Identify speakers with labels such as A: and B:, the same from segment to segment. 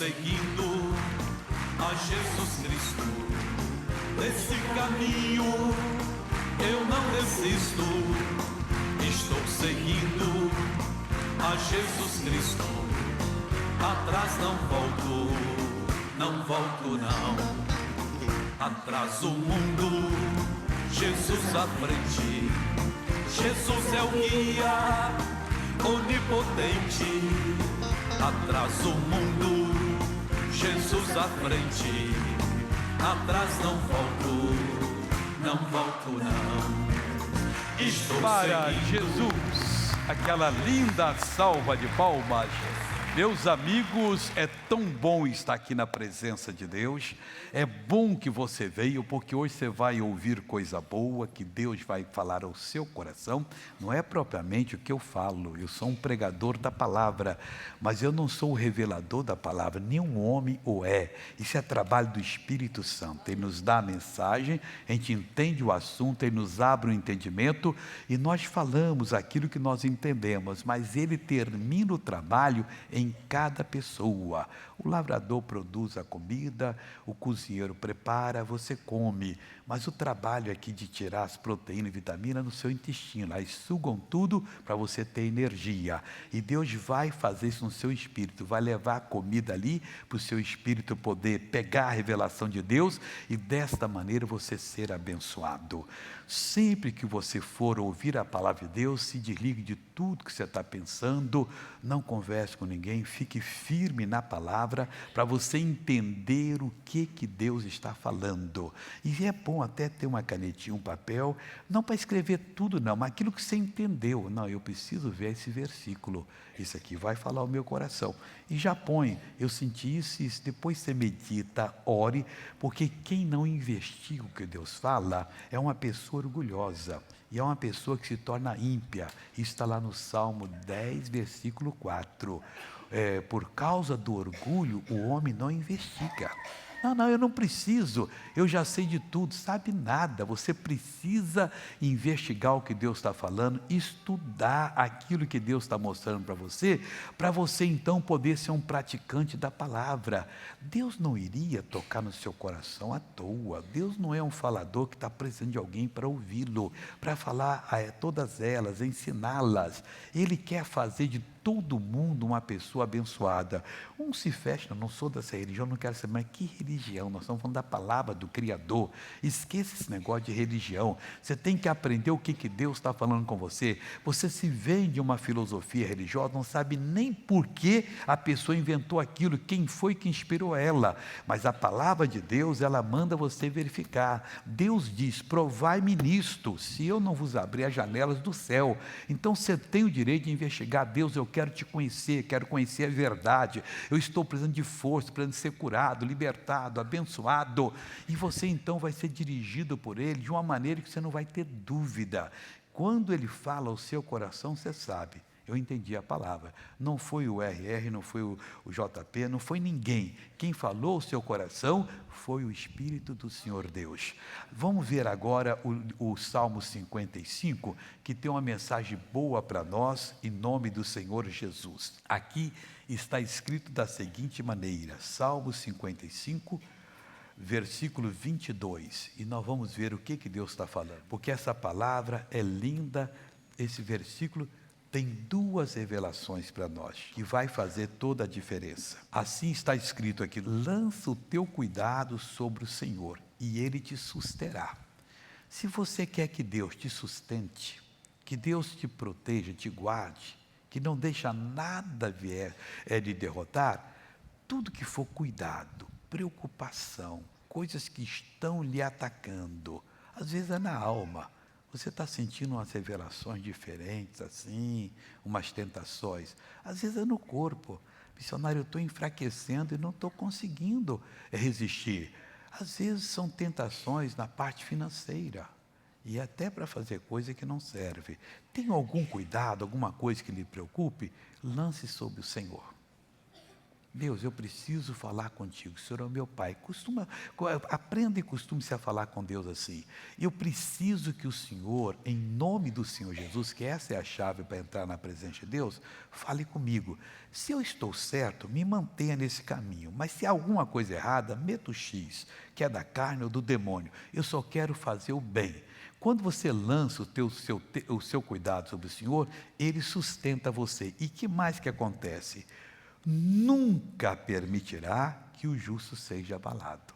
A: seguindo a Jesus Cristo. Desse caminho eu não desisto. Estou seguindo a Jesus Cristo. Atrás não volto, não volto não. Atrás o mundo, Jesus à frente. Jesus é o guia onipotente. Atrás o mundo, Jesus à frente. Atrás não volto, não volto não. Estou
B: para
A: seguindo.
B: Jesus, aquela linda salva de palmas. Meus amigos, é tão bom estar aqui na presença de Deus. É bom que você veio, porque hoje você vai ouvir coisa boa, que Deus vai falar ao seu coração. Não é propriamente o que eu falo, eu sou um pregador da palavra, mas eu não sou o revelador da palavra, nenhum homem o é. Isso é trabalho do Espírito Santo. Ele nos dá a mensagem, a gente entende o assunto, ele nos abre o entendimento e nós falamos aquilo que nós entendemos, mas ele termina o trabalho em cada pessoa. O lavrador produz a comida, o cozinheiro prepara, você come, mas o trabalho aqui de tirar as proteínas e vitaminas no seu intestino, elas sugam tudo para você ter energia, e Deus vai fazer isso no seu espírito, vai levar a comida ali para o seu espírito poder pegar a revelação de Deus e desta maneira você ser abençoado. Sempre que você for ouvir a palavra de Deus, se desligue de tudo que você está pensando, não converse com ninguém, fique firme na palavra para você entender o que Deus está falando. E é bom até ter uma canetinha, um papel, não para escrever tudo não, mas aquilo que você entendeu. Não, eu preciso ver esse versículo, isso aqui vai falar o meu coração. E já põe, eu senti isso, depois você medita, ore, porque quem não investiga o que Deus fala, é uma pessoa orgulhosa, e é uma pessoa que se torna ímpia. Isso está lá no Salmo 10, versículo 4. Por causa do orgulho, o homem não investiga. Não, eu não preciso, eu já sei de tudo. Sabe nada, você precisa investigar o que Deus está falando, estudar aquilo que Deus está mostrando para você então poder ser um praticante da palavra. Deus não iria tocar no seu coração à toa. Deus não é um falador que está precisando de alguém para ouvi-lo, para falar a todas elas, ensiná-las. Ele quer fazer de todo mundo uma pessoa abençoada. Um se fecha, não sou dessa religião, não quero saber, mas que religião? Nós estamos falando da palavra do Criador. Esqueça esse negócio de religião. Você tem que aprender o que Deus está falando com você. Você se vende uma filosofia religiosa, não sabe nem por que a pessoa inventou aquilo, quem foi que inspirou ela. Mas a palavra de Deus, ela manda você verificar. Deus diz, provai-me nisto, se eu não vos abrir as janelas do céu. Então você tem o direito de investigar. Deus, eu quero te conhecer, quero conhecer a verdade, eu estou precisando de força, precisando de ser curado, libertado, abençoado, e você então vai ser dirigido por Ele de uma maneira que você não vai ter dúvida. Quando Ele fala ao seu coração, você sabe, eu entendi a palavra. Não foi o RR, não foi o JP, não foi ninguém. Quem falou ao seu coração foi o Espírito do Senhor Deus. Vamos ver agora o Salmo 55, que tem uma mensagem boa para nós, em nome do Senhor Jesus. Aqui está escrito da seguinte maneira, Salmo 55, versículo 22. E nós vamos ver o que Deus está falando. Porque essa palavra é linda, esse versículo tem duas revelações para nós, que vai fazer toda a diferença. Assim está escrito aqui, lança o teu cuidado sobre o Senhor, e Ele te susterá. Se você quer que Deus te sustente, que Deus te proteja, te guarde, que não deixa nada vier lhe derrotar, tudo que for cuidado, preocupação, coisas que estão lhe atacando, às vezes é na alma, você está sentindo umas revelações diferentes assim, umas tentações, às vezes é no corpo, missionário, eu estou enfraquecendo e não estou conseguindo resistir, às vezes são tentações na parte financeira, e até para fazer coisa que não serve. Tem algum cuidado, alguma coisa que lhe preocupe? Lance sobre o Senhor. Deus, eu preciso falar contigo, o Senhor é o meu Pai. Aprenda e costume-se a falar com Deus assim. Eu preciso que o Senhor, em nome do Senhor Jesus, que essa é a chave para entrar na presença de Deus, fale comigo. Se eu estou certo, me mantenha nesse caminho. Mas se há alguma coisa errada, meta o X, que é da carne ou do demônio. Eu só quero fazer o bem. Quando você lança o seu cuidado sobre o Senhor, Ele sustenta você. E que mais que acontece? Nunca permitirá que o justo seja abalado.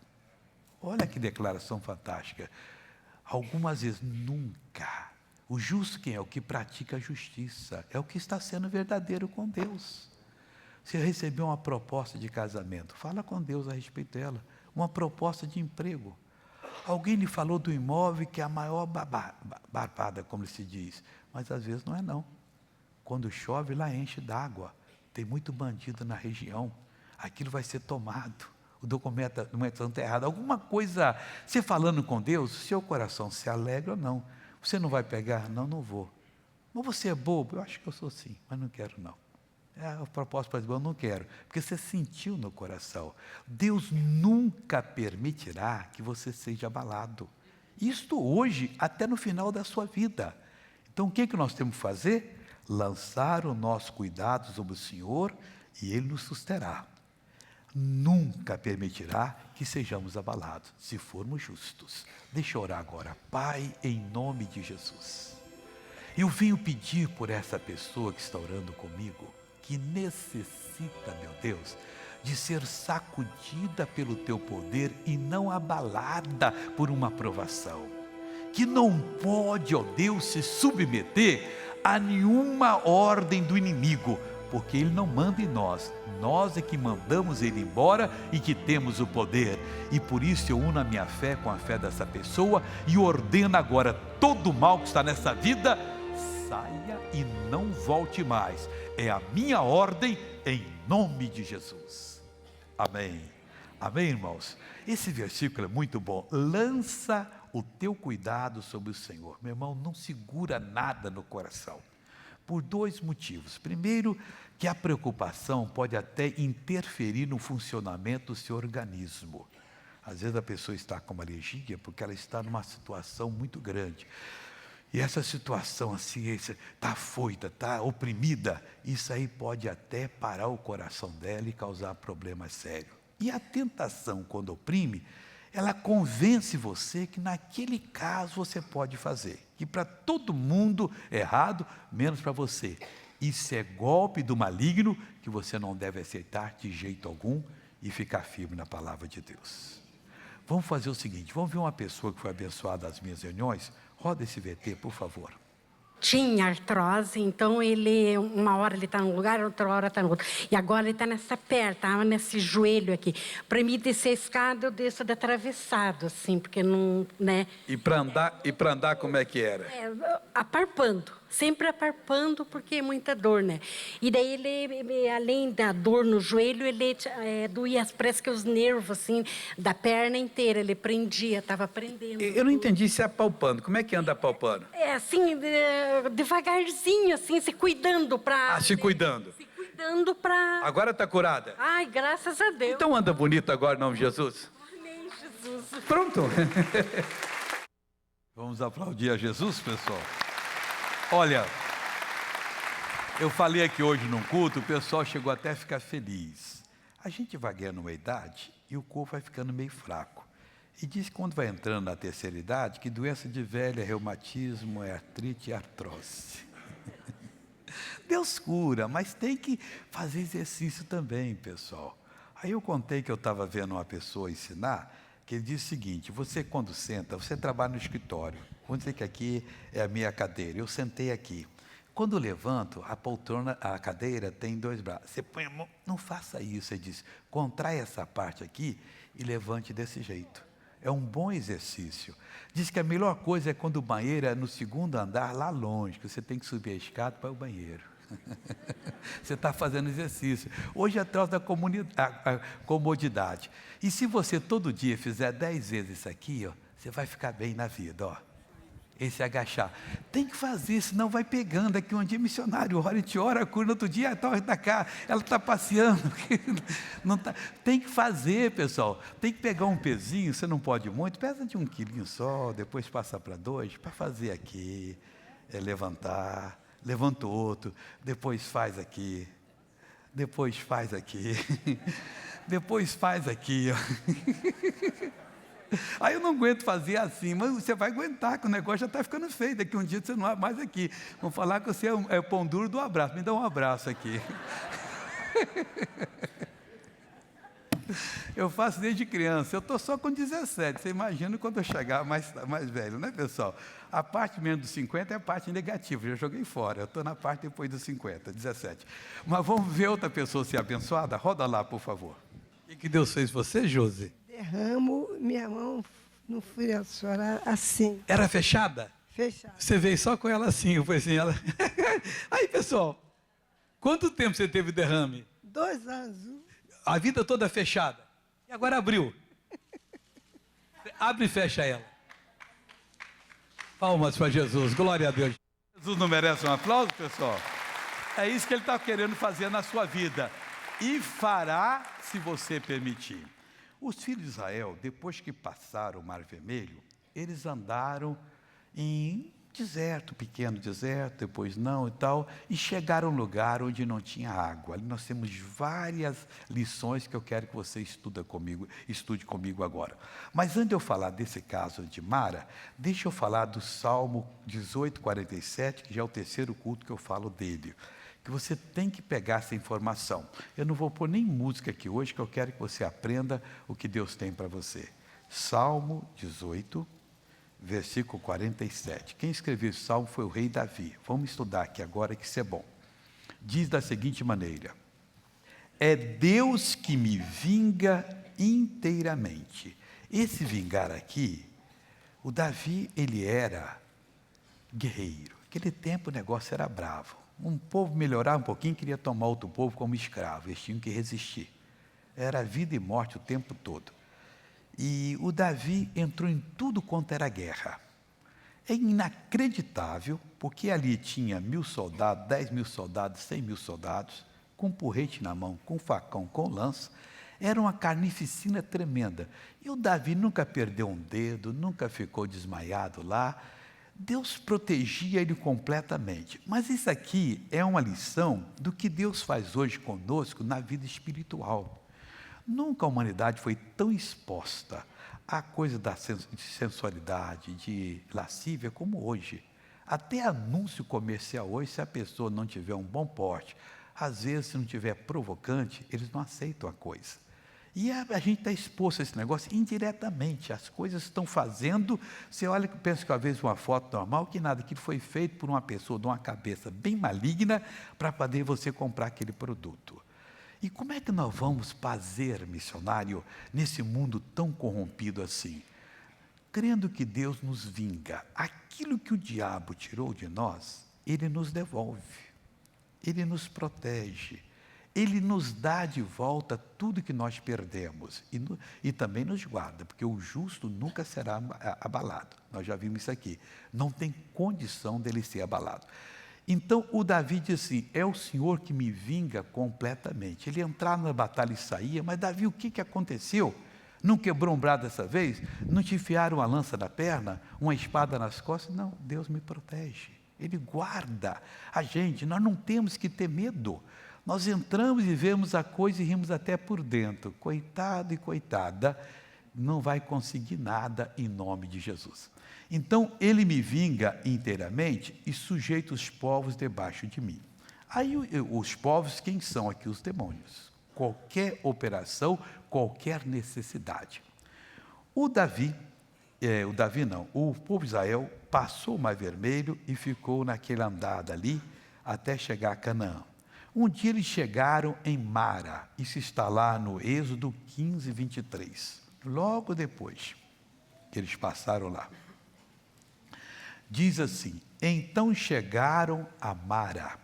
B: Olha que declaração fantástica. Algumas vezes, nunca. O justo quem é? O que pratica a justiça. É o que está sendo verdadeiro com Deus. Você recebeu uma proposta de casamento, fala com Deus a respeito dela. Uma proposta de emprego. Alguém lhe falou do imóvel que é a maior barbada, como se diz. Mas às vezes não é não. Quando chove, lá enche d'água. Tem muito bandido na região, aquilo vai ser tomado, o documento não é tanto errado, alguma coisa, você falando com Deus, seu coração se alegra ou não, você não vai pegar? Não, não vou. Mas você é bobo? Eu acho que eu sou sim, mas não quero não. A propósito, para dizer, eu não quero, porque você sentiu no coração. Deus nunca permitirá que você seja abalado. Isto hoje, até no final da sua vida. Então o que nós temos que fazer? Lançar o nosso cuidado sobre o Senhor e Ele nos susterá. Nunca permitirá que sejamos abalados, se formos justos. Deixa eu orar agora. Pai, em nome de Jesus, eu venho pedir por essa pessoa que está orando comigo, que necessita, meu Deus, de ser sacudida pelo Teu poder e não abalada por uma provação. Que não pode, ó Deus, se submeter a nenhuma ordem do inimigo, porque ele não manda em nós, nós é que mandamos ele embora e que temos o poder, e por isso eu uno a minha fé com a fé dessa pessoa e ordeno agora, todo mal que está nessa vida, saia e não volte mais, é a minha ordem em nome de Jesus, amém, amém irmãos, esse versículo é muito bom, lança o teu cuidado sobre o Senhor. Meu irmão, não segura nada no coração, por dois motivos. Primeiro, que a preocupação pode até interferir no funcionamento do seu organismo. Às vezes a pessoa está com uma alergia porque ela está numa situação muito grande. E essa situação assim, está afoita, está oprimida, isso aí pode até parar o coração dela e causar problemas sérios. E a tentação, quando oprime, ela convence você que naquele caso você pode fazer. Que para todo mundo é errado, menos para você. Isso é golpe do maligno que você não deve aceitar de jeito algum e ficar firme na palavra de Deus. Vamos fazer o seguinte, vamos ver uma pessoa que foi abençoada nas minhas reuniões. Roda esse VT, por favor.
C: Tinha artrose, então uma hora ele está num lugar, outra hora está no outro. E agora ele está nessa perna, tá nesse joelho aqui. Para mim descer a escada, eu desço de atravessado, assim, porque não, né?
B: E para andar como é que era?
C: Aparpando, sempre aparpando, porque é muita dor, né? E daí ele além da dor no joelho, ele doía, parece que os nervos, assim, da perna inteira, ele prendia, estava prendendo.
B: Eu não entendi se é apalpando, como é que anda apalpando?
C: Assim, devagarzinho, assim, se cuidando para...
B: Se cuidando.
C: Se cuidando para...
B: Agora está curada?
C: Ai, graças a Deus.
B: Então anda bonito agora em nome de Jesus?
C: Amém, Jesus.
B: Pronto. Vamos aplaudir a Jesus, pessoal. Olha, eu falei aqui hoje num culto, o pessoal chegou até a ficar feliz. A gente vai ganhando uma idade e o corpo vai ficando meio fraco. E diz que quando vai entrando na terceira idade, que doença de velho é reumatismo, é artrite e artrose. Deus cura, mas tem que fazer exercício também, pessoal. Aí eu contei que eu estava vendo uma pessoa ensinar, que ele disse o seguinte, você quando senta, você trabalha no escritório, vamos dizer que aqui é a minha cadeira, eu sentei aqui. Quando eu levanto, a poltrona, a cadeira tem 2 braços, você põe a mão, não faça isso, ele diz, contrai essa parte aqui e levante desse jeito. É um bom exercício. Diz que a melhor coisa é quando o banheiro é no 2º andar, lá longe, que você tem que subir a escada para o banheiro. Você está fazendo exercício. Hoje é atrás da comodidade. E se você todo dia fizer 10 vezes isso aqui, ó, você vai ficar bem na vida. Ó. Esse agachar. Tem que fazer, senão vai pegando. Aqui um dia missionário ora, a gente ora, cura, no outro dia está cá, ela está passeando. Não tá. Tem que fazer, pessoal. Tem que pegar um pezinho, você não pode muito, pesa de 1 quilinho só, depois passa para 2, para fazer aqui, levantar, levanta o outro, depois faz aqui, depois faz aqui, depois faz aqui, ó. Aí eu não aguento fazer assim, mas você vai aguentar, que o negócio já está ficando feio, daqui um dia você não é mais aqui. Vão falar que você é o pão duro do abraço, me dá um abraço aqui. Eu faço desde criança, eu estou só com 17, você imagina quando eu chegar mais velho, né, pessoal? A parte menos dos 50 é a parte negativa, eu já joguei fora, eu estou na parte depois dos 50, 17. Mas vamos ver outra pessoa ser abençoada? Roda lá, por favor. O que Deus fez você, Josi?
D: Derramo, minha mão não fui a chorar assim,
B: Era fechada?
D: fechada.
B: Você veio só com ela assim, eu falei assim, ela... Aí, pessoal, quanto tempo você teve derrame?
D: 2 anos.
B: A vida toda fechada. E agora abriu. Abre e fecha ela. Palmas para Jesus, glória a Deus. Jesus não merece um aplauso, pessoal? É isso que Ele está querendo fazer na sua vida. E fará, se você permitir. Os filhos de Israel, depois que passaram o Mar Vermelho, eles andaram em deserto, pequeno deserto, depois não e tal, e chegaram a um lugar onde não tinha água. Ali nós temos várias lições que eu quero que você estude comigo agora. Mas antes de eu falar desse caso de Mara, deixa eu falar do Salmo 18:47, que já é o 3º culto que eu falo dele. Que você tem que pegar essa informação. Eu não vou pôr nem música aqui hoje, que eu quero que você aprenda o que Deus tem para você. Salmo 18, versículo 47. Quem escreveu esse salmo foi o rei Davi. Vamos estudar aqui agora, que isso é bom. Diz da seguinte maneira: é Deus que me vinga inteiramente. Esse vingar aqui, o Davi, ele era guerreiro. Naquele tempo o negócio era bravo. Um povo melhorar um pouquinho, queria tomar outro povo como escravo, eles tinham que resistir. Era vida e morte o tempo todo. E o Davi entrou em tudo quanto era guerra. É inacreditável, porque ali tinha 1.000 soldados, 10.000 soldados, 100.000 soldados, com porrete na mão, com facão, com lança. Era uma carnificina tremenda. E o Davi nunca perdeu um dedo, nunca ficou desmaiado lá. Deus protegia ele completamente. Mas isso aqui é uma lição do que Deus faz hoje conosco na vida espiritual. Nunca a humanidade foi tão exposta à coisa da sensualidade, de lascívia, como hoje. Até anúncio comercial hoje, se a pessoa não tiver um bom porte, às vezes, se não tiver provocante, eles não aceitam a coisa. E a gente está exposto a esse negócio indiretamente. As coisas estão fazendo. Você olha e pensa que às vezes uma foto normal, que nada, aquilo foi feito por uma pessoa de uma cabeça bem maligna para poder você comprar aquele produto. E como é que nós vamos fazer, missionário, nesse mundo tão corrompido assim? Crendo que Deus nos vinga. Aquilo que o diabo tirou de nós, Ele nos devolve. Ele nos protege. Ele nos dá de volta tudo que nós perdemos e também nos guarda, porque o justo nunca será abalado. Nós já vimos isso aqui. Não tem condição dele ser abalado. Então, o Davi diz assim, é o Senhor que me vinga completamente. Ele entrava na batalha e saía, mas Davi, o que aconteceu? Não quebrou um braço dessa vez? Não te enfiaram uma lança na perna? Uma espada nas costas? Não, Deus me protege. Ele guarda a gente. Nós não temos que ter medo. Nós entramos e vemos a coisa e rimos até por dentro. Coitado e coitada, não vai conseguir nada em nome de Jesus. Então, Ele me vinga inteiramente e sujeita os povos debaixo de mim. Aí, os povos, quem são aqui? Os demônios. Qualquer operação, qualquer necessidade. O povo de Israel passou o Mar Vermelho e ficou naquela andada ali até chegar a Canaã. Um dia eles chegaram em Mara, isso está lá no Êxodo 15, 23. Logo depois que eles passaram lá. Diz assim, então chegaram a Mara,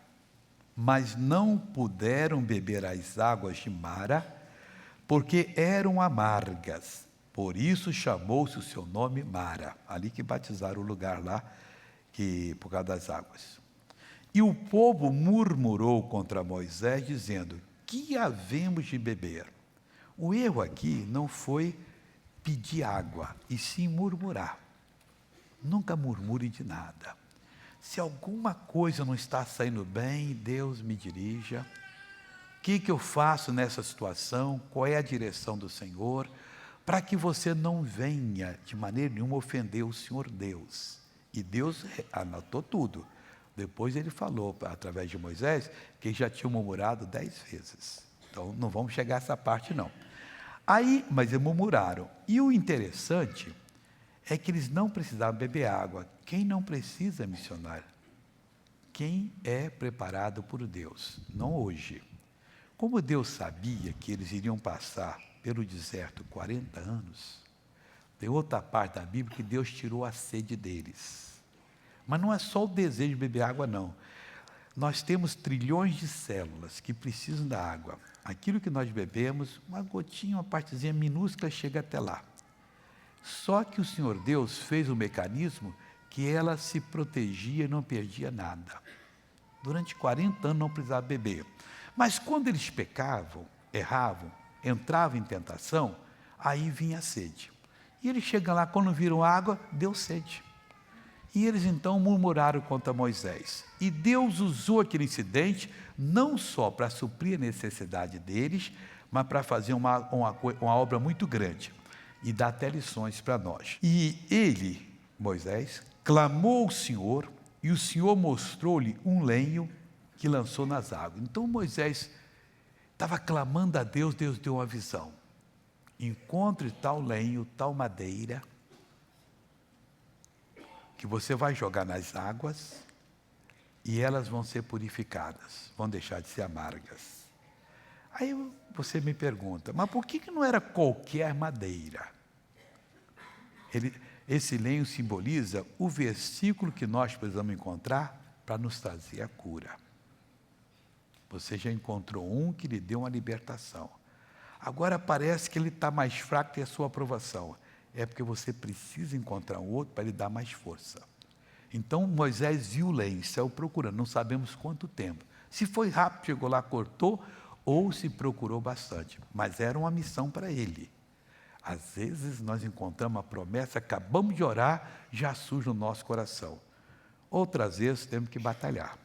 B: mas não puderam beber as águas de Mara, porque eram amargas. Por isso chamou-se o seu nome Mara. Ali que batizaram o lugar lá, por causa das águas. E o povo murmurou contra Moisés, dizendo: que havemos de beber? O erro aqui não foi pedir água, e sim murmurar. Nunca murmure de nada. Se alguma coisa não está saindo bem, Deus me dirija. O que eu faço nessa situação? Qual é a direção do Senhor? Para que você não venha de maneira nenhuma ofender o Senhor Deus. E Deus anotou tudo. Depois ele falou, através de Moisés, que eles já tinham murmurado 10 vezes. Então, não vamos chegar a essa parte, não. Mas eles murmuraram. E o interessante é que eles não precisavam beber água. Quem não precisa, missionário? Quem é preparado por Deus, não hoje. Como Deus sabia que eles iriam passar pelo deserto 40 anos, tem outra parte da Bíblia que Deus tirou a sede deles. Mas não é só o desejo de beber água, não. Nós temos trilhões de células que precisam da água. Aquilo que nós bebemos, uma gotinha, uma partezinha minúscula chega até lá. Só que o Senhor Deus fez um mecanismo que ela se protegia e não perdia nada. Durante 40 anos não precisava beber. Mas quando eles pecavam, erravam, entravam em tentação, aí vinha a sede. E eles chegam lá, quando viram água, deu sede. E eles então murmuraram contra Moisés. E Deus usou aquele incidente não só para suprir a necessidade deles, mas para fazer uma obra muito grande e dar até lições para nós. E ele, Moisés, clamou ao Senhor, e o Senhor mostrou-lhe um lenho que lançou nas águas. Então Moisés estava clamando a Deus, Deus deu uma visão. Encontre tal lenho, tal madeira, que você vai jogar nas águas, e elas vão ser purificadas, vão deixar de ser amargas. Aí você me pergunta, mas por que não era qualquer madeira? Esse lenho simboliza o versículo que nós precisamos encontrar para nos trazer a cura. Você já encontrou um que lhe deu uma libertação. Agora parece que ele está mais fraco e a sua aprovação. É porque você precisa encontrar um outro para lhe dar mais força. Então Moisés viu o lenho, saiu procurando, não sabemos quanto tempo. Se foi rápido, chegou lá, cortou, ou se procurou bastante. Mas era uma missão para ele. Às vezes nós encontramos uma promessa, acabamos de orar, já surge no nosso coração. Outras vezes temos que batalhar,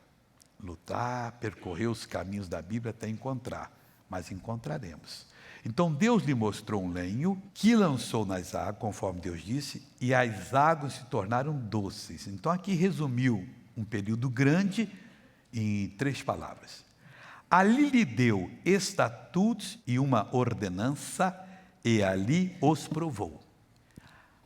B: lutar, percorrer os caminhos da Bíblia até encontrar, mas encontraremos. Então Deus lhe mostrou um lenho que lançou nas águas, conforme Deus disse, e as águas se tornaram doces. Então aqui resumiu um período grande em 3 palavras. Ali lhe deu estatutos e uma ordenança, e ali os provou.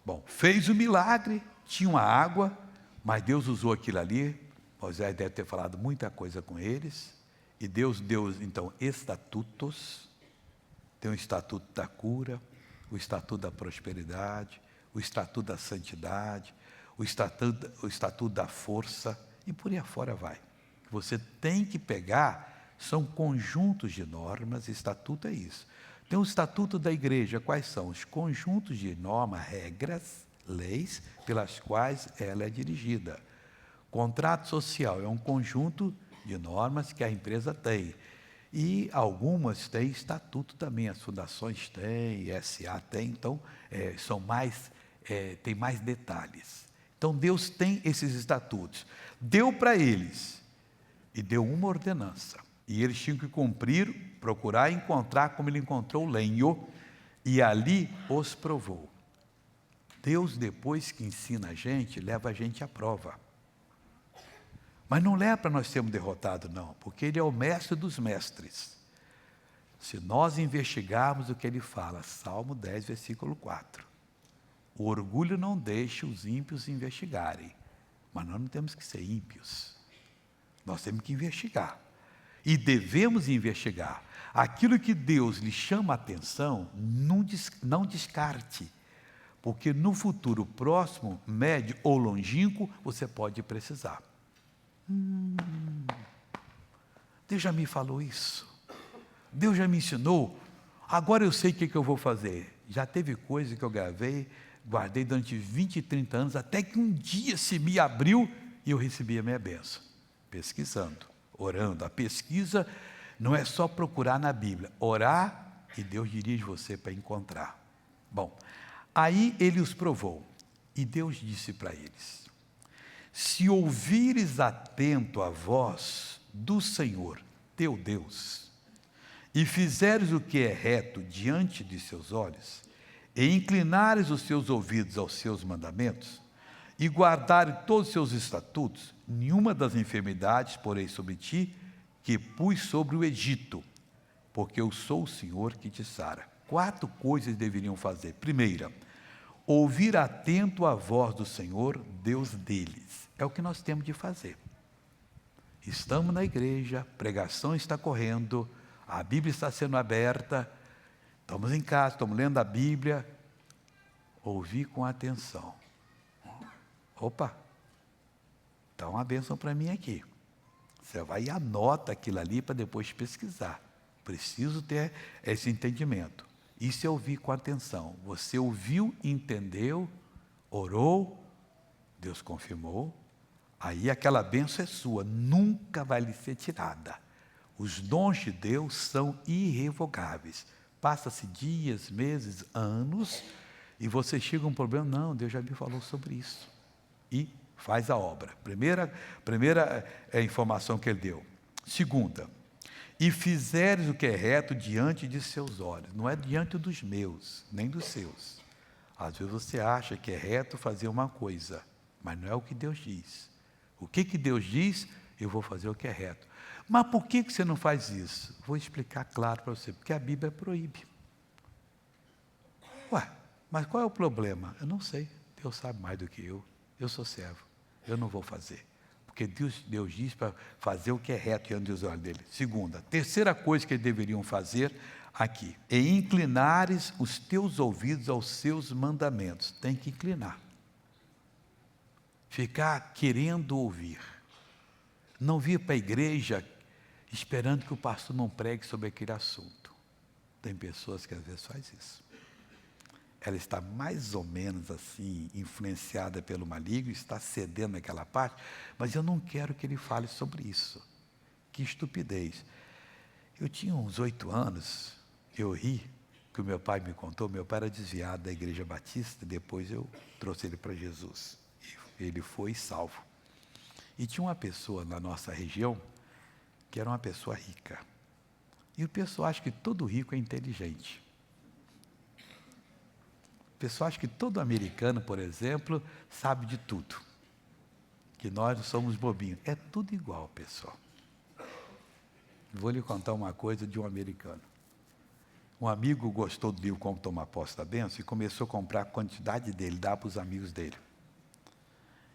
B: Bom, fez o milagre, tinha uma água, mas Deus usou aquilo ali. Moisés deve ter falado muita coisa com eles, e Deus deu então estatutos. Tem o estatuto da cura, o estatuto da prosperidade, o estatuto da santidade, o estatuto da força, e por aí afora vai. Você tem que pegar, são conjuntos de normas, estatuto é isso. Tem o estatuto da igreja, quais são? Os conjuntos de normas, regras, leis, pelas quais ela é dirigida. Contrato social é um conjunto de normas que a empresa tem. E algumas têm estatuto também, as fundações têm, SA tem, então tem mais detalhes. Então Deus tem esses estatutos. Deu para eles e deu uma ordenança. E eles tinham que cumprir, procurar encontrar como ele encontrou o lenho, e ali os provou. Deus, depois que ensina a gente, leva a gente à prova. Mas não leva para nós sermos derrotados, não, porque Ele é o mestre dos mestres. Se nós investigarmos o que Ele fala, Salmo 10, versículo 4. O orgulho não deixa os ímpios investigarem, mas nós não temos que ser ímpios. Nós temos que investigar. E devemos investigar. Aquilo que Deus lhe chama a atenção, não descarte, porque no futuro próximo, médio ou longínquo, você pode precisar. Deus já me falou isso. Deus já me ensinou. Agora eu sei o que eu vou fazer. Já teve coisa que eu gravei, guardei durante 20 e 30 anos, até que um dia se me abriu e eu recebi a minha bênção, pesquisando, orando. A pesquisa não é só procurar na Bíblia, orar e Deus dirige você para encontrar. Bom, aí ele os provou e Deus disse para eles: se ouvires atento a voz do Senhor, teu Deus, e fizeres o que é reto diante de seus olhos, e inclinares os teus ouvidos aos seus mandamentos, e guardares todos os seus estatutos, nenhuma das enfermidades porei sobre ti, que pus sobre o Egito, porque eu sou o Senhor que te sara. 4 coisas deveriam fazer. Primeira, ouvir atento a voz do Senhor, Deus deles. É o que nós temos de fazer. Estamos na igreja, pregação está correndo, a Bíblia está sendo aberta, estamos em casa, estamos lendo a Bíblia. Ouvir com atenção. Opa, dá uma bênção para mim aqui. Você vai e anota aquilo ali para depois pesquisar. Preciso ter esse entendimento. Isso é ouvir com atenção. Você ouviu, entendeu, orou, Deus confirmou, aí aquela bênção é sua, nunca vai lhe ser tirada. Os dons de Deus são irrevogáveis. Passa-se dias, meses, anos, e você chega a um problema, não, Deus já me falou sobre isso. E faz a obra. Primeira informação que ele deu. Segunda, e fizeres o que é reto diante de seus olhos. Não é diante dos meus, nem dos seus. Às vezes você acha que é reto fazer uma coisa, mas não é o que Deus diz. O que Deus diz? Eu vou fazer o que é reto. Mas por que você não faz isso? Vou explicar claro para você, porque a Bíblia proíbe. Ué, mas qual é o problema? Eu não sei, Deus sabe mais do que eu sou servo, eu não vou fazer. Porque Deus diz para fazer o que é reto diante dos olhos dele. Segunda, terceira coisa que eles deveriam fazer aqui, é inclinares os teus ouvidos aos seus mandamentos. Tem que inclinar. Ficar querendo ouvir. Não vir para a igreja esperando que o pastor não pregue sobre aquele assunto. Tem pessoas que às vezes faz isso. Ela está mais ou menos assim, influenciada pelo maligno, está cedendo naquela parte, mas eu não quero que ele fale sobre isso. Que estupidez. Eu tinha uns 8 anos, eu ri, que o meu pai me contou, meu pai era desviado da igreja batista, depois eu trouxe ele para Jesus. Ele foi salvo. E tinha uma pessoa na nossa região, que era uma pessoa rica. E o pessoal acha que todo rico é inteligente. O pessoal acha que todo americano, por exemplo, sabe de tudo. Que nós não somos bobinhos. É tudo igual, pessoal. Vou lhe contar uma coisa de um americano. Um amigo gostou do livro Como Tomar Posse da Bênção e começou a comprar a quantidade dele, dar para os amigos dele.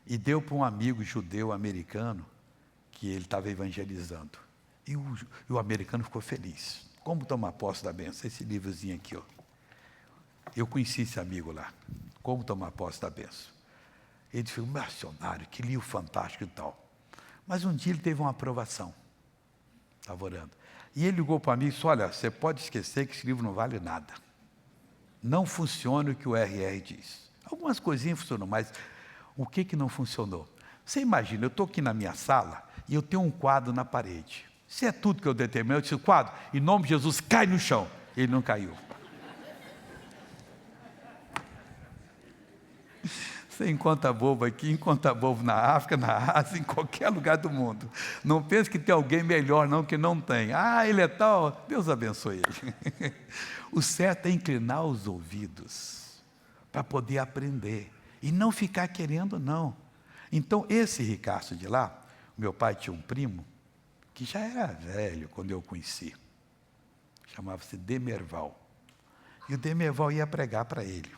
B: E deu para um amigo judeu americano que ele estava evangelizando. E o americano ficou feliz. Como Tomar Posse da Bênção? Esse livrozinho aqui, ó. Eu conheci esse amigo lá. Como Tomar Posse da Bênção. Ele disse, missionário, que livro fantástico e tal. Mas um dia ele teve uma aprovação. Estava orando. E ele ligou para mim e disse, olha, você pode esquecer que esse livro não vale nada. Não funciona o que o RR diz. Algumas coisinhas funcionam, mas o que não funcionou? Você imagina, eu estou aqui na minha sala e eu tenho um quadro na parede. Se é tudo que eu determino, eu disse, quadro, em nome de Jesus, cai no chão. Ele não caiu. Você encontra bobo aqui, encontra bobo na África, na Ásia, em qualquer lugar do mundo. Não pense que tem alguém melhor, não, que não tem. Ah, ele é tal, Deus abençoe ele. O certo é inclinar os ouvidos para poder aprender e não ficar querendo, não. Então, esse Ricardo de lá, meu pai tinha um primo, que já era velho quando eu o conheci. Chamava-se Demerval. E o Demerval ia pregar para ele.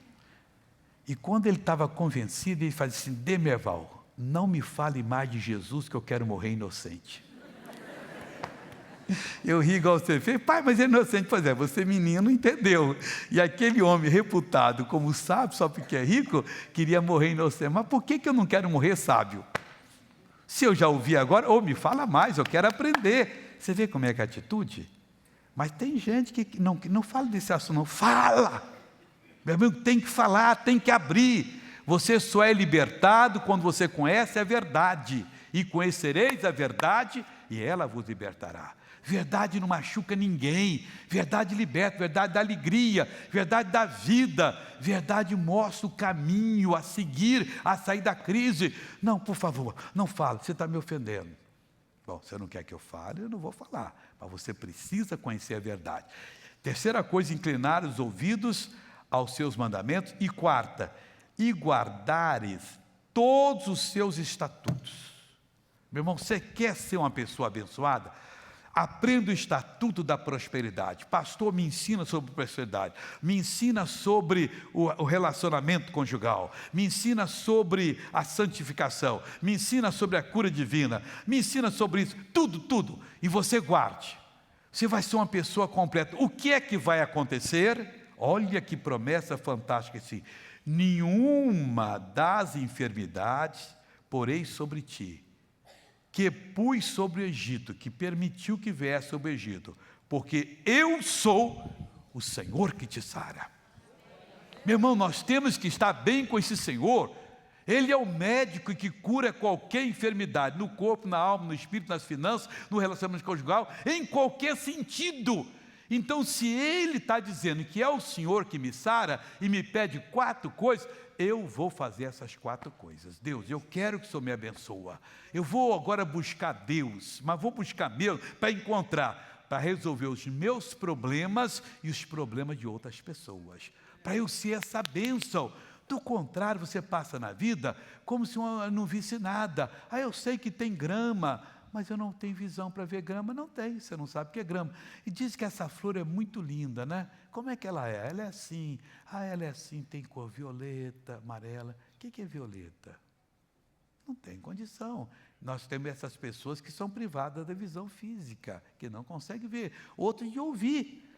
B: E quando ele estava convencido, ele fazia assim, Demerval, não me fale mais de Jesus que eu quero morrer inocente. Eu ri igual você fez, pai, mas é inocente. Pois é, você menino entendeu. E aquele homem reputado como sábio, só porque é rico, queria morrer inocente. Mas por que eu não quero morrer sábio? Se eu já ouvi agora, ou me fala mais, eu quero aprender. Você vê como é que é a atitude? Mas tem gente que não fala desse assunto, não. Fala! Meu amigo, tem que falar, tem que abrir. Você só é libertado quando você conhece a verdade. E conhecereis a verdade, e ela vos libertará. Verdade não machuca ninguém. Verdade liberta, verdade dá alegria, verdade dá vida. Verdade mostra o caminho a seguir, a sair da crise. Não, por favor, não fale, você está me ofendendo. Bom, você não quer que eu fale, eu não vou falar. Mas você precisa conhecer a verdade. Terceira coisa, inclinar os ouvidos aos seus mandamentos. E quarta, e guardares todos os seus estatutos. Meu irmão, você quer ser uma pessoa abençoada? Aprenda o estatuto da prosperidade. Pastor, me ensina sobre prosperidade. Me ensina sobre o relacionamento conjugal. Me ensina sobre a santificação. Me ensina sobre a cura divina. Me ensina sobre isso. Tudo. E você guarde. Você vai ser uma pessoa completa. O que é que vai acontecer? Olha que promessa fantástica assim. Nenhuma das enfermidades porei sobre ti, que pus sobre o Egito, que permitiu que viesse sobre o Egito, porque eu sou o Senhor que te sara. Meu irmão, nós temos que estar bem com esse Senhor. Ele é o médico que cura qualquer enfermidade, no corpo, na alma, no espírito, nas finanças, no relacionamento conjugal, em qualquer sentido. Então, se Ele está dizendo que é o Senhor que me sara e me pede 4 coisas, eu vou fazer essas 4 coisas. Deus, eu quero que o Senhor me abençoe. Eu vou agora buscar Deus, mas vou buscar mesmo para encontrar, para resolver os meus problemas e os problemas de outras pessoas, para eu ser essa bênção. Do contrário, você passa na vida como se eu não visse nada. Eu sei que tem grama, mas eu não tenho visão para ver grama. Não tem, você não sabe o que é grama. E diz que essa flor é muito linda, né? Como é que ela é? Ela é assim. Ela é assim, tem cor violeta, amarela. O que é violeta? Não tem condição. Nós temos essas pessoas que são privadas da visão física, que não conseguem ver. Outros de ouvir.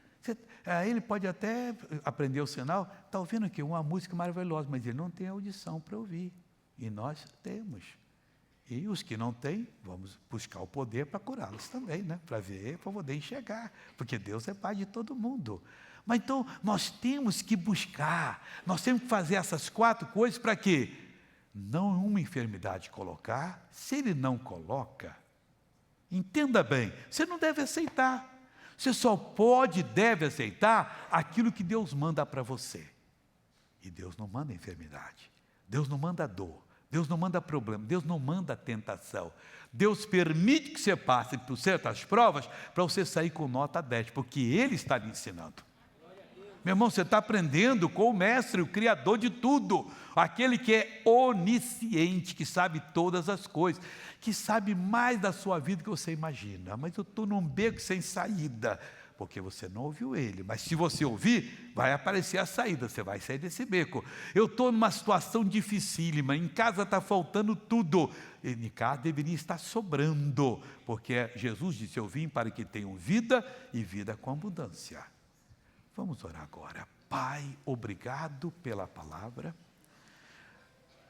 B: Ele pode até aprender o sinal, está ouvindo aqui uma música maravilhosa, mas ele não tem audição para ouvir. E nós temos. E os que não têm, vamos buscar o poder para curá-los também, né? Para ver, para poder enxergar, porque Deus é Pai de todo mundo. Mas então, nós temos que buscar, nós temos que fazer essas 4 coisas para quê? Não uma enfermidade colocar, se Ele não coloca, entenda bem, você não deve aceitar. Você só pode e deve aceitar aquilo que Deus manda para você. E Deus não manda enfermidade, Deus não manda dor, Deus não manda problema, Deus não manda tentação. Deus permite que você passe por certas provas para você sair com nota 10, porque Ele está lhe ensinando. Meu irmão, você está aprendendo com o Mestre, o Criador de tudo, aquele que é onisciente, que sabe todas as coisas, que sabe mais da sua vida do que você imagina. Mas eu estou num beco sem saída, porque você não ouviu Ele, mas se você ouvir, vai aparecer a saída, você vai sair desse beco. Eu estou numa situação dificílima, em casa está faltando tudo, e em casa deveria estar sobrando, porque Jesus disse, eu vim para que tenham vida e vida com abundância. Vamos orar agora. Pai, obrigado pela palavra.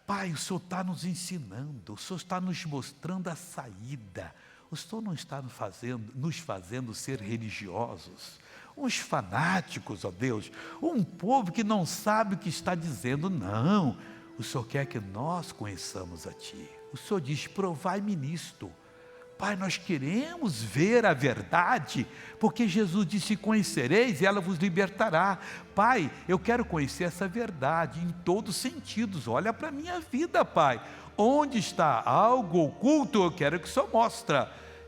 B: Pai, o Senhor está nos ensinando, o Senhor está nos mostrando a saída. O Senhor não está nos fazendo ser religiosos, uns fanáticos, ó Deus, um povo que não sabe o que está dizendo, não. O Senhor quer que nós conheçamos a Ti. O Senhor diz, provai-me nisto. Pai, nós queremos ver a verdade, porque Jesus disse, conhecereis e ela vos libertará. Pai, eu quero conhecer essa verdade em todos os sentidos. Olha para a minha vida, Pai. Onde está algo oculto, eu quero que o Senhor mostre.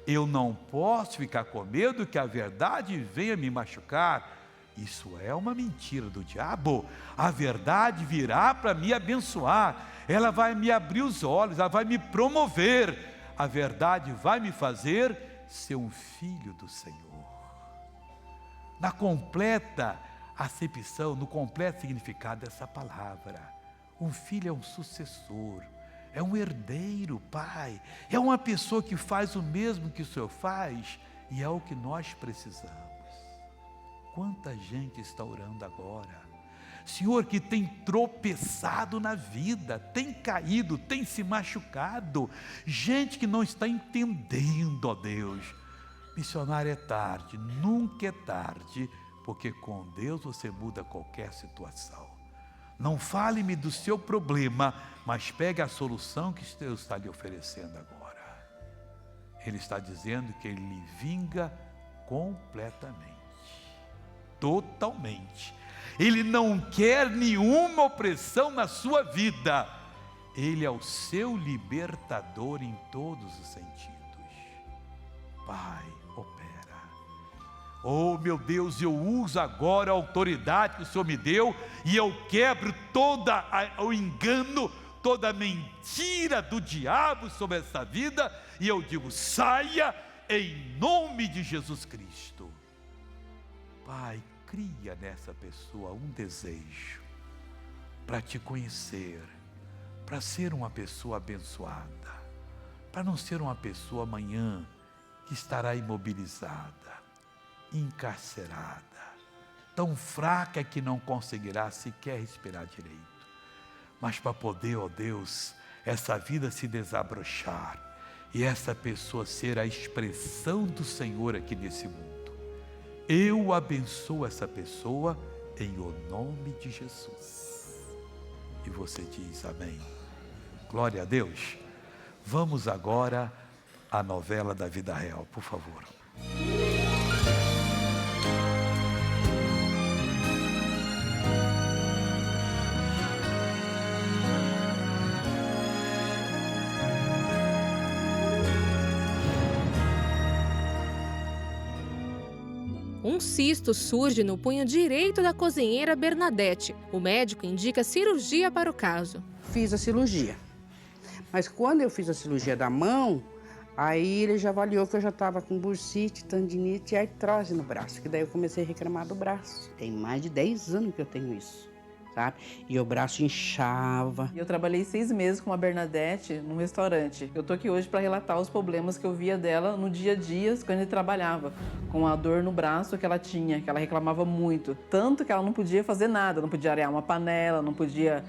B: Eu não posso ficar com medo que a verdade venha me machucar. Isso é uma mentira do diabo. A verdade virá para me abençoar. Ela vai me abrir os olhos, ela vai me promover. A verdade vai me fazer ser um filho do Senhor. Na completa acepção, no completo significado dessa palavra, um filho é um sucessor, é um herdeiro, Pai, é uma pessoa que faz o mesmo que o Senhor faz, e é o que nós precisamos. Quanta gente está orando agora, Senhor, que tem tropeçado na vida, tem caído, tem se machucado, gente que não está entendendo, ó Deus. Missionário, é tarde, nunca é tarde, porque com Deus você muda qualquer situação. Não fale-me do seu problema, mas pegue a solução que Deus está lhe oferecendo agora. Ele está dizendo que Ele lhe vinga completamente, totalmente. Ele não quer nenhuma opressão na sua vida. Ele é o seu libertador em todos os sentidos. Pai, opera. Oh, meu Deus, eu uso agora a autoridade que o Senhor me deu e eu quebro todo o engano, toda a mentira do diabo sobre essa vida e eu digo, saia em nome de Jesus Cristo. Pai, cria nessa pessoa um desejo para te conhecer, para ser uma pessoa abençoada, para não ser uma pessoa amanhã que estará imobilizada, encarcerada, tão fraca que não conseguirá sequer respirar direito, mas para poder, ó Deus, essa vida se desabrochar e essa pessoa ser a expressão do Senhor aqui nesse mundo. Eu abençoo essa pessoa em o nome de Jesus. E você diz amém. Glória a Deus. Vamos agora à novela da vida real, por favor.
E: Um cisto surge no punho direito da cozinheira Bernadette. O médico indica cirurgia para o caso.
F: Fiz a cirurgia, mas quando eu fiz a cirurgia da mão, aí ele já avaliou que eu já estava com bursite, tendinite e artrose no braço, que daí eu comecei a reclamar do braço. Tem mais de 10 anos que eu tenho isso, sabe? E o braço inchava.
G: Eu trabalhei 6 meses com a Bernadette num restaurante. Eu tô aqui hoje para relatar os problemas que eu via dela no dia a dia, quando ele trabalhava, com a dor no braço que ela tinha, que ela reclamava muito. Tanto que ela não podia fazer nada, não podia arear uma panela, não podia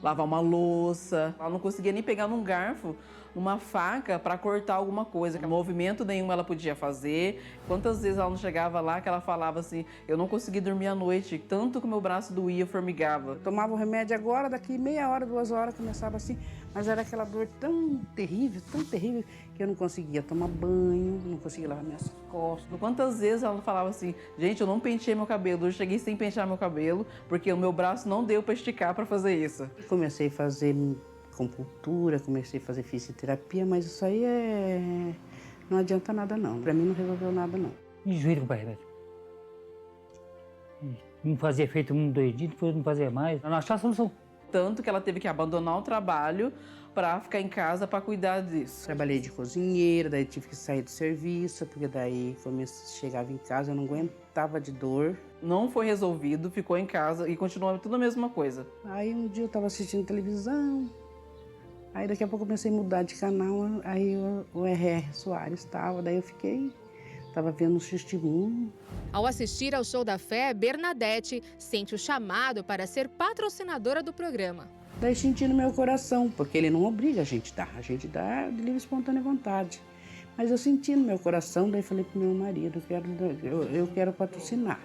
G: lavar uma louça. Ela não conseguia nem pegar num garfo, numa faca para cortar alguma coisa. Movimento nenhum ela podia fazer. Quantas vezes ela não chegava lá que ela falava assim, eu não consegui dormir à noite, tanto que o meu braço doía, formigava.
F: Tomava o remédio agora, daqui meia hora, 2 horas, começava assim. Mas era aquela dor tão terrível, que eu não conseguia tomar banho, não conseguia lavar minhas costas.
G: Quantas vezes ela falava assim, gente, eu não penteei meu cabelo, eu cheguei sem pentear meu cabelo, porque o meu braço não deu para esticar para fazer isso.
F: Comecei a fazer acupuntura, comecei a fazer fisioterapia, mas isso aí não adianta nada não. Para mim não resolveu nada não.
H: Enjoei com o remédio. Não fazia efeito 1, 2 dias, depois não fazia mais. Não achava solução.
G: Tanto que ela teve que abandonar o trabalho para ficar em casa para cuidar disso.
F: Trabalhei de cozinheira, daí tive que sair do serviço, porque daí quando eu chegava em casa eu não aguentava de dor.
G: Não foi resolvido, ficou em casa e continuou tudo a mesma coisa.
F: Aí um dia eu estava assistindo televisão, aí daqui a pouco eu comecei a mudar de canal, aí o R.R. Soares estava, daí eu estava vendo um testemunho.
E: Ao assistir ao Show da Fé, Bernadette sente o chamado para ser patrocinadora do programa.
F: Daí senti no meu coração, porque ele não obriga a gente dá de livre e espontânea vontade. Mas eu senti no meu coração, daí falei pro meu marido, eu quero patrocinar.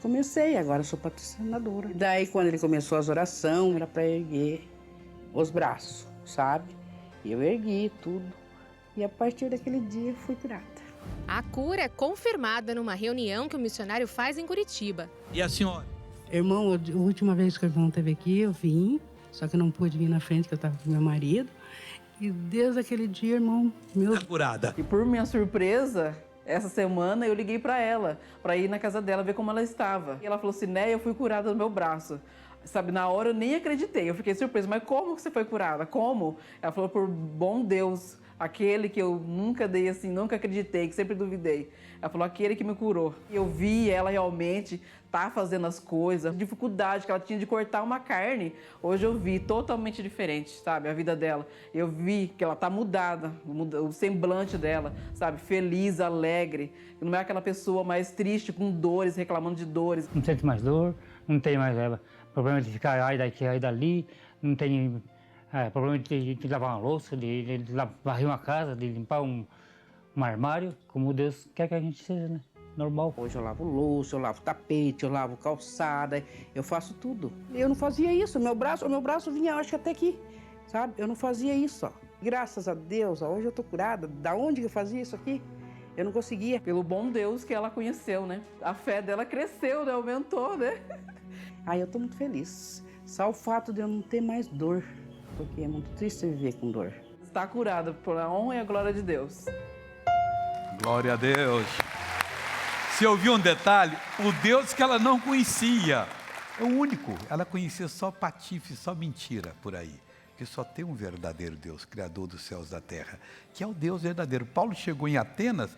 F: Comecei, agora sou patrocinadora. Daí quando ele começou as orações, era para erguer os braços, sabe? E eu ergui tudo. E a partir daquele dia fui curada.
E: A cura é confirmada numa reunião que o missionário faz em Curitiba.
B: E a senhora?
D: Irmão, a última vez que o irmão esteve aqui, eu vim, só que eu não pude vir na frente, que eu estava com meu marido. E desde aquele dia, irmão,
B: Tá curada.
G: E por minha surpresa, essa semana eu liguei para ela, para ir na casa dela ver como ela estava. E ela falou assim, né, eu fui curada do meu braço. Sabe, na hora eu nem acreditei, eu fiquei surpresa. Mas como que você foi curada? Como? Ela falou, por bom Deus, aquele que eu nunca dei assim, nunca acreditei, que sempre duvidei. Ela falou, aquele que me curou. Eu vi ela realmente tá fazendo as coisas, a dificuldade que ela tinha de cortar uma carne. Hoje eu vi totalmente diferente, sabe, a vida dela. Eu vi que ela tá mudada, o semblante dela, sabe, feliz, alegre. Não é aquela pessoa mais triste, com dores, reclamando de dores.
H: Não sente mais dor, não tem mais problema de ficar ai daqui, ai dali, não tem problema de lavar uma louça, de varrer uma casa, de limpar um armário, como Deus quer que a gente seja, né? normal.
F: Hoje eu lavo louça, eu lavo tapete, eu lavo calçada, eu faço tudo. Eu não fazia isso, o meu braço vinha, acho que até aqui, sabe? Eu não fazia isso, ó. Graças a Deus, ó, hoje eu tô curada. Da onde que eu fazia isso aqui? Eu não conseguia.
G: Pelo bom Deus que ela conheceu, né? A fé dela cresceu, né? Aumentou, né?
F: Aí eu tô muito feliz. Só o fato de eu não ter mais dor, porque é muito triste viver com dor.
G: Está curada por a honra e a glória de Deus.
B: Glória a Deus. Você ouviu um detalhe? O Deus que ela não conhecia. É o único. Ela conhecia só patife, só mentira por aí. Porque só tem um verdadeiro Deus, Criador dos céus e da terra, que é o Deus verdadeiro. Paulo chegou em Atenas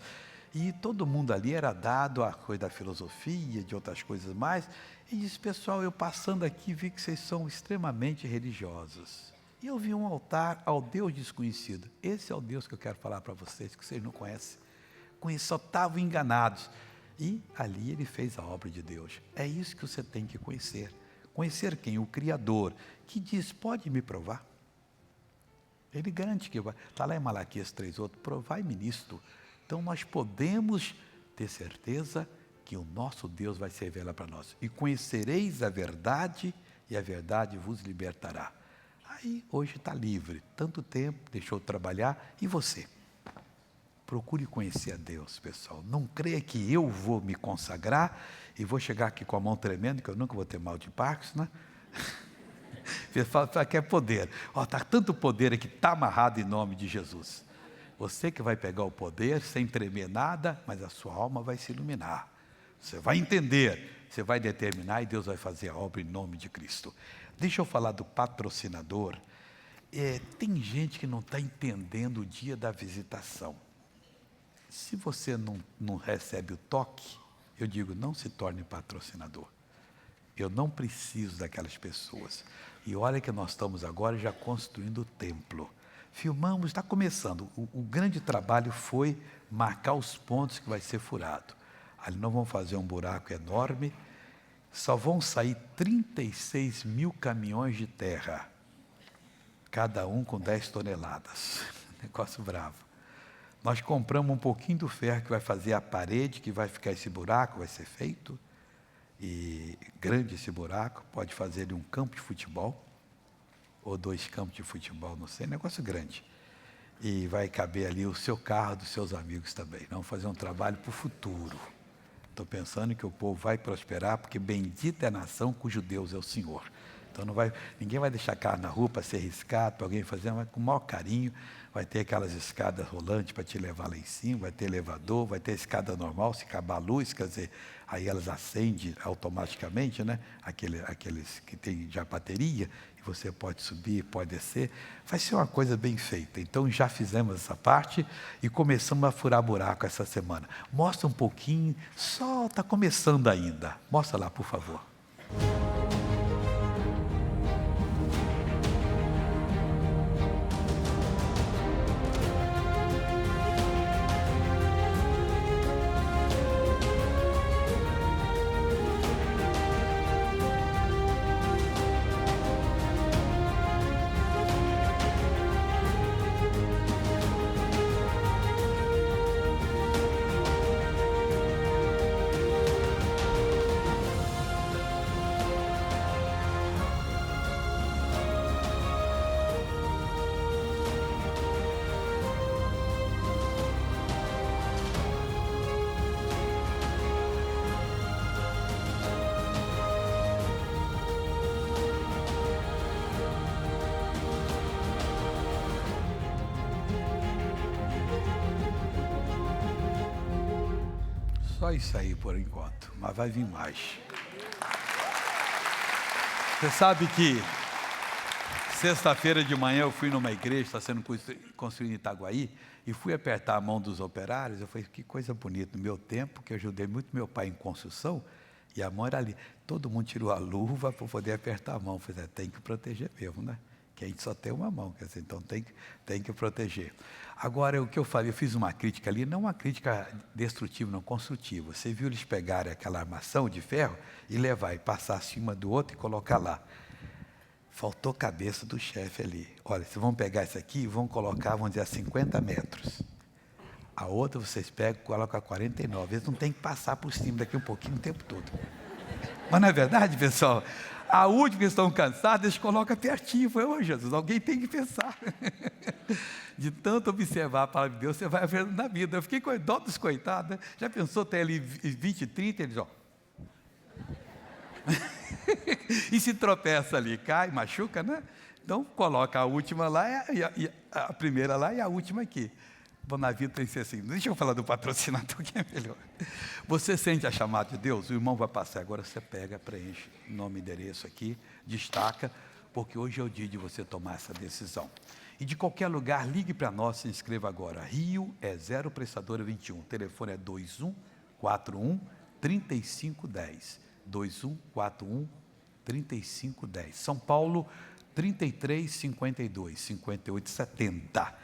B: e todo mundo ali era dado a coisa da filosofia, de outras coisas mais. E disse, pessoal, eu passando aqui vi que vocês são extremamente religiosos. E eu vi um altar ao Deus desconhecido. Esse é o Deus que eu quero falar para vocês, que vocês não conhecem. Só estavam enganados. E ali ele fez a obra de Deus. É isso que você tem que conhecer. Conhecer quem? O Criador, que diz, pode me provar? Ele garante que vai. Está lá em Malaquias 3:8, provai-me nisto. Então nós podemos ter certeza que o nosso Deus vai se revelar para nós. E conhecereis a verdade, e a verdade vos libertará. Aí hoje está livre, tanto tempo, deixou de trabalhar, e você? Procure conhecer a Deus, pessoal. Não creia que eu vou me consagrar e vou chegar aqui com a mão tremendo, que eu nunca vou ter mal de Parkinson, né? Você fala que é poder. Está tanto poder aqui, está amarrado em nome de Jesus. Você que vai pegar o poder sem tremer nada, mas a sua alma vai se iluminar. Você vai entender, você vai determinar e Deus vai fazer a obra em nome de Cristo. Deixa eu falar do patrocinador. Tem gente que não está entendendo o dia da visitação. Se você não recebe o toque, eu digo, não se torne patrocinador. Eu não preciso daquelas pessoas. E olha que nós estamos agora já construindo o templo. Filmamos, está começando. O grande trabalho foi marcar os pontos que vai ser furado. Ali nós vamos fazer um buraco enorme. Só vão sair 36 mil caminhões de terra. Cada um com 10 toneladas. Negócio bravo. Nós compramos um pouquinho do ferro que vai fazer a parede, que vai ficar esse buraco, vai ser feito. E grande esse buraco, pode fazer ali um campo de futebol, ou 2 campos de futebol, não sei, negócio grande. E vai caber ali o seu carro, dos seus amigos também. Vamos fazer um trabalho para o futuro. Estou pensando que o povo vai prosperar, porque bendita é a nação cujo Deus é o Senhor. Então ninguém vai deixar carro na rua para ser riscado, para alguém fazer, mas com o maior carinho. Vai ter aquelas escadas rolantes para te levar lá em cima, vai ter elevador, vai ter escada normal, se acabar a luz, quer dizer, aí elas acendem automaticamente, né? Aqueles que tem já bateria, e você pode subir, pode descer. Vai ser uma coisa bem feita. Então já fizemos essa parte e começamos a furar buraco essa semana. Mostra um pouquinho, só está começando ainda. Mostra lá, por favor. Só isso aí por enquanto, mas vai vir mais. Você sabe que sexta-feira de manhã eu fui numa igreja, está sendo construída em Itaguaí, e fui apertar a mão dos operários. Eu falei, que coisa bonita, no meu tempo, que eu ajudei muito meu pai em construção, e a mão era ali. Todo mundo tirou a luva para poder apertar a mão. Eu falei, tem que proteger mesmo, né? Que a gente só tem uma mão, quer dizer, então tem que proteger. Agora, o que eu falei, eu fiz uma crítica ali, não uma crítica destrutiva, não construtiva. Você viu eles pegarem aquela armação de ferro e levar, e passar acima do outro e colocar lá. Faltou cabeça do chefe ali. Olha, vocês vão pegar isso aqui e vão colocar, vamos dizer, a 50 metros. A outra vocês pegam e colocam a 49. Eles não tem que passar por cima daqui um pouquinho o tempo todo. Mas não é verdade, pessoal? A última que estão cansados, eles colocam pertinho. Foi, ô Jesus, alguém tem que pensar. De tanto observar a palavra de Deus, você vai vendo na vida. Eu fiquei com dó dos coitados, né? Já pensou, tem ali 20, 30, eles, ó. E se tropeça ali, cai, machuca, né? Então, coloca a última lá, e a primeira lá e a última aqui. Bom, na vida tem que ser assim. Deixa eu falar do patrocinador que é melhor. Você sente a chamada de Deus? O irmão vai passar. Agora você pega, preenche nome e endereço aqui, destaca, porque hoje é o dia de você tomar essa decisão. E de qualquer lugar, ligue para nós, se inscreva agora. Rio é 0 prestadora 21. O telefone é 2141 3510. 2141 3510. São Paulo 3352 5870.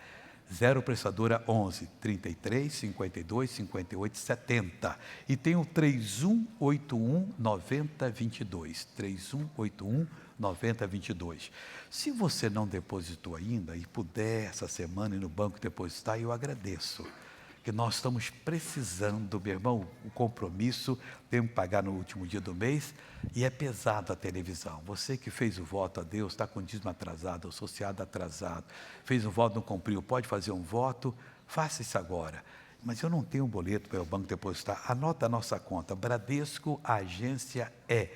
B: 0 prestadora 11 33 52 58 70. E tem o 3181 9022. 3181 9022. Se você não depositou ainda e puder essa semana ir no banco depositar, eu agradeço. Que nós estamos precisando, meu irmão, o compromisso, temos que pagar no último dia do mês, e é pesado a televisão. Você que fez o voto a Deus, está com o dízimo atrasado, associado atrasado, fez um voto, não cumpriu, pode fazer um voto, faça isso agora. Mas eu não tenho um boleto para o banco depositar, anota a nossa conta, Bradesco, a agência é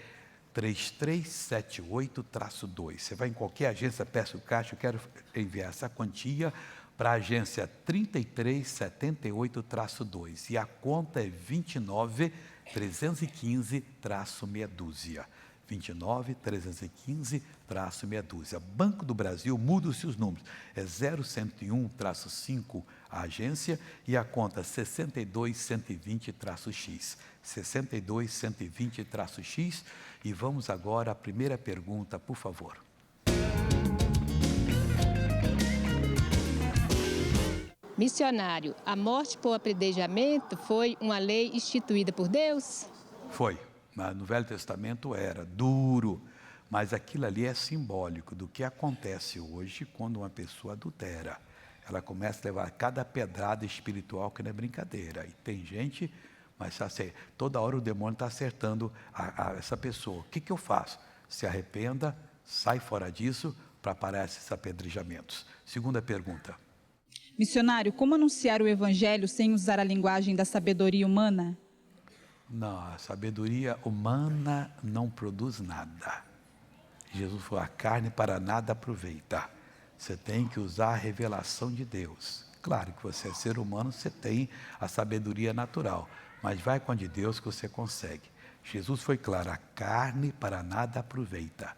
B: 3378-2. Você vai em qualquer agência, peça o caixa, eu quero enviar essa quantia para a agência 3378-2. E a conta é 29315-meia dúzia. 29315-meia dúzia. Banco do Brasil, muda-se os números. É 0101-5 a agência e a conta 62120-X. 62120-X. E vamos agora à primeira pergunta, por favor.
I: Missionário, a morte por apedrejamento foi uma lei instituída por Deus?
B: Foi. No Velho Testamento era duro, mas aquilo ali é simbólico do que acontece hoje quando uma pessoa adultera. Ela começa a levar cada pedrada espiritual que não é brincadeira. E tem gente, mas assim, toda hora o demônio está acertando essa pessoa. O que eu faço? Se arrependa, sai fora disso para parar esses apedrejamentos. Segunda pergunta.
J: Missionário, como anunciar o evangelho sem usar a linguagem da sabedoria humana?
B: Não, a sabedoria humana não produz nada. Jesus falou, a carne para nada aproveita. Você tem que usar a revelação de Deus. Claro que você é ser humano, você tem a sabedoria natural, mas vai com a de Deus que você consegue. Jesus foi claro, a carne para nada aproveita.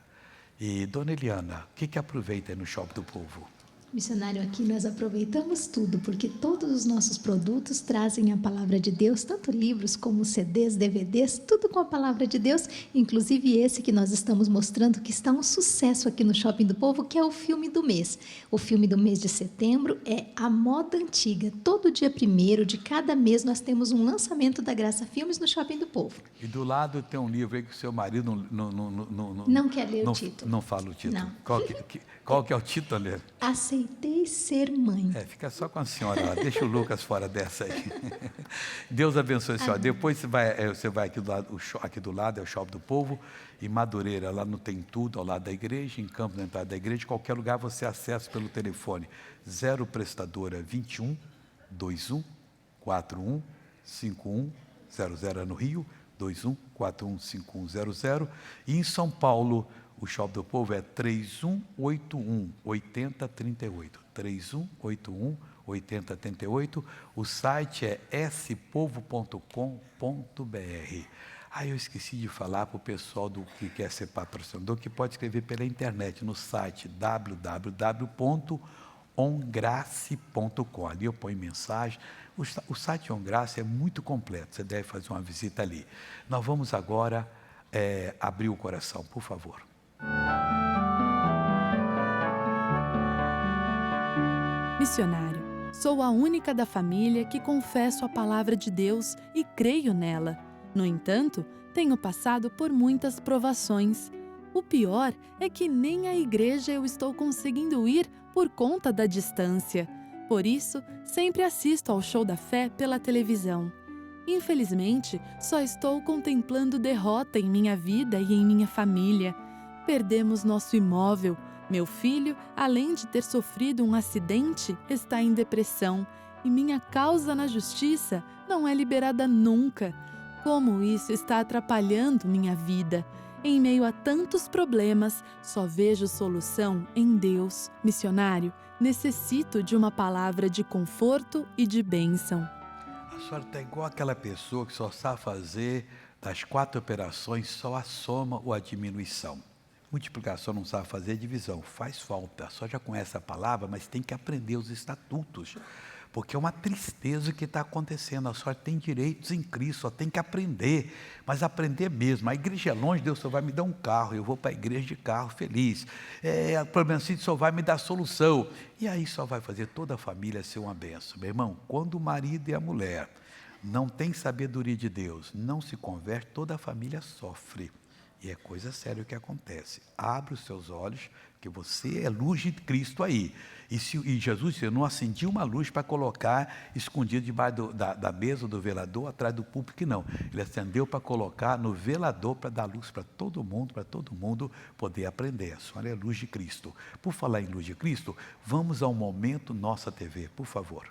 B: E, dona Eliana, o que aproveita aí no Shopping do Povo?
K: Missionário, aqui nós aproveitamos tudo, porque todos os nossos produtos trazem a palavra de Deus, tanto livros como CDs, DVDs, tudo com a palavra de Deus, inclusive esse que nós estamos mostrando, que está um sucesso aqui no Shopping do Povo, que é o filme do mês. O filme do mês de setembro é A Moda Antiga. Todo dia 1º de cada mês nós temos um lançamento da Graça Filmes no Shopping do Povo.
B: E do lado tem um livro aí que o seu marido
K: não quer ler o título.
B: Não fala o título.
K: Não.
B: Qual que é o título, Lê?
K: Aceitei ser mãe.
B: Fica só com a senhora lá, deixa o Lucas fora dessa aí. Deus abençoe a senhora. Depois você vai aqui do lado, é o Shopping do Povo, em Madureira, lá no Tem Tudo, ao lado da igreja, em Campo na entrada da igreja, qualquer lugar você acessa pelo telefone 0 prestadora 21 21 41 5100 no Rio, 21 41 5100, e em São Paulo, o Shopping do Povo é 3181 8038. 3181 8038. O site é spovo.com.br. Eu esqueci de falar para o pessoal do que quer ser patrocinador, que pode escrever pela internet no site www.ongrace.com. Ali eu ponho mensagem. O site OnGrace é muito completo, você deve fazer uma visita ali. Nós vamos agora abrir o coração, por favor.
L: Missionário, sou a única da família que confesso a palavra de Deus e creio nela. No entanto, tenho passado por muitas provações. O pior é que nem à igreja eu estou conseguindo ir por conta da distância. Por isso, sempre assisto ao Show da Fé pela televisão. Infelizmente, só estou contemplando derrota em minha vida e em minha família. Perdemos nosso imóvel. Meu filho, além de ter sofrido um acidente, está em depressão e minha causa na justiça não é liberada nunca. Como isso está atrapalhando minha vida? Em meio a tantos problemas, só vejo solução em Deus. Missionário, necessito de uma palavra de conforto e de bênção.
B: A senhora está igual aquela pessoa que só sabe fazer das 4 operações só a soma ou a diminuição. Multiplicação não sabe fazer, divisão faz falta. Só já conhece a palavra, mas tem que aprender os estatutos. Porque é uma tristeza o que está acontecendo. A senhora tem direitos em Cristo, só tem que aprender, mas aprender mesmo. A igreja é longe, Deus só vai me dar um carro, eu vou para a igreja de carro feliz. O problema assim, só vai me dar solução. E aí só vai fazer toda a família ser uma bênção. Meu irmão, quando o marido e a mulher não têm sabedoria de Deus, não se converte, toda a família sofre. E é coisa séria o que acontece. Abre os seus olhos, que você é luz de Cristo aí. E Jesus não acendia uma luz para colocar escondido debaixo da mesa do velador, atrás do púlpito, não. Ele acendeu para colocar no velador, para dar luz para todo mundo poder aprender. A senhora é luz de Cristo. Por falar em luz de Cristo, vamos ao Momento Nossa TV, por favor.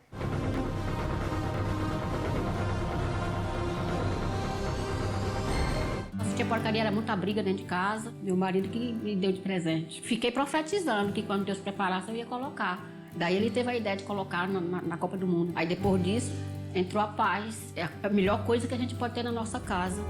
M: Tinha porcaria, era muita briga dentro de casa. Meu marido que me deu de presente. Fiquei profetizando que quando Deus preparasse eu ia colocar. Daí ele teve a ideia de colocar na Copa do Mundo. Aí depois disso, entrou a paz. É a melhor coisa que a gente pode ter na nossa casa.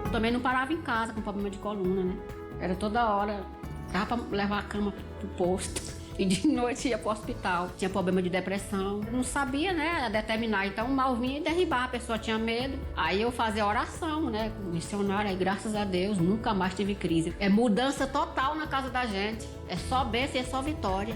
M: Eu também não parava em casa com problema de coluna, né? Era toda hora. Dava para levar a cama pro posto. E de noite ia pro hospital. Tinha problema de depressão. Não sabia, né, determinar. Então o mal vinha e derribava. A pessoa tinha medo. Aí eu fazia oração, né, missionária. Aí graças a Deus nunca mais tive crise. É mudança total na casa da gente. É só bênção e é só vitória.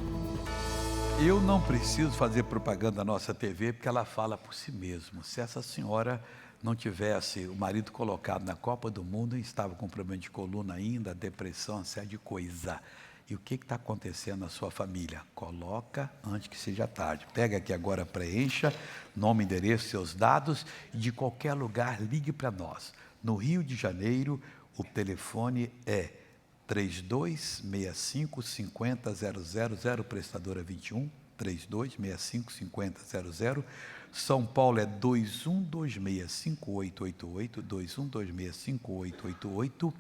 B: Eu não preciso fazer propaganda da nossa TV porque ela fala por si mesma. Se essa senhora não tivesse o marido colocado na Copa do Mundo, estava com problema de coluna ainda, depressão, uma série de coisa. E o que está acontecendo na sua família? Coloca antes que seja tarde. Pega aqui agora, preencha, nome, endereço, seus dados, e de qualquer lugar ligue para nós. No Rio de Janeiro, o telefone é 3265-5000, prestadora 21, 3265-5000. São Paulo é 2126-5888, 2126-5888.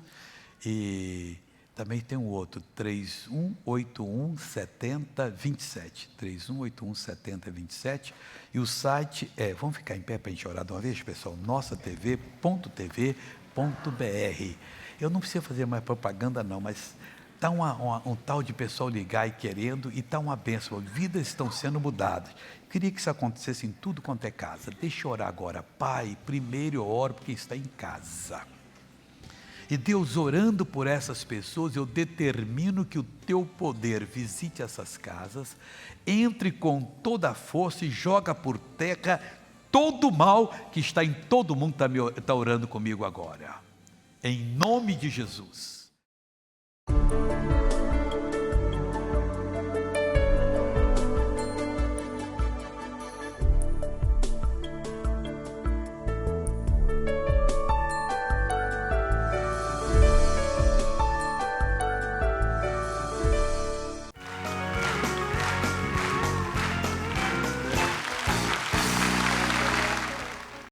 B: E também tem um outro, 3181-7027, 3181-7027, e o site é, vamos ficar em pé para a gente orar de uma vez, pessoal, nosatv.tv.br. Eu não preciso fazer mais propaganda não, mas está um tal de pessoal ligar e querendo, e está uma bênção, vidas estão sendo mudadas. Eu queria que isso acontecesse em tudo quanto é casa. Deixa eu orar agora. Pai, primeiro eu oro porque está em casa. E Deus, orando por essas pessoas, eu determino que o teu poder visite essas casas, entre com toda a força e joga por terra todo o mal que está em todo mundo que está orando comigo agora. Em nome de Jesus.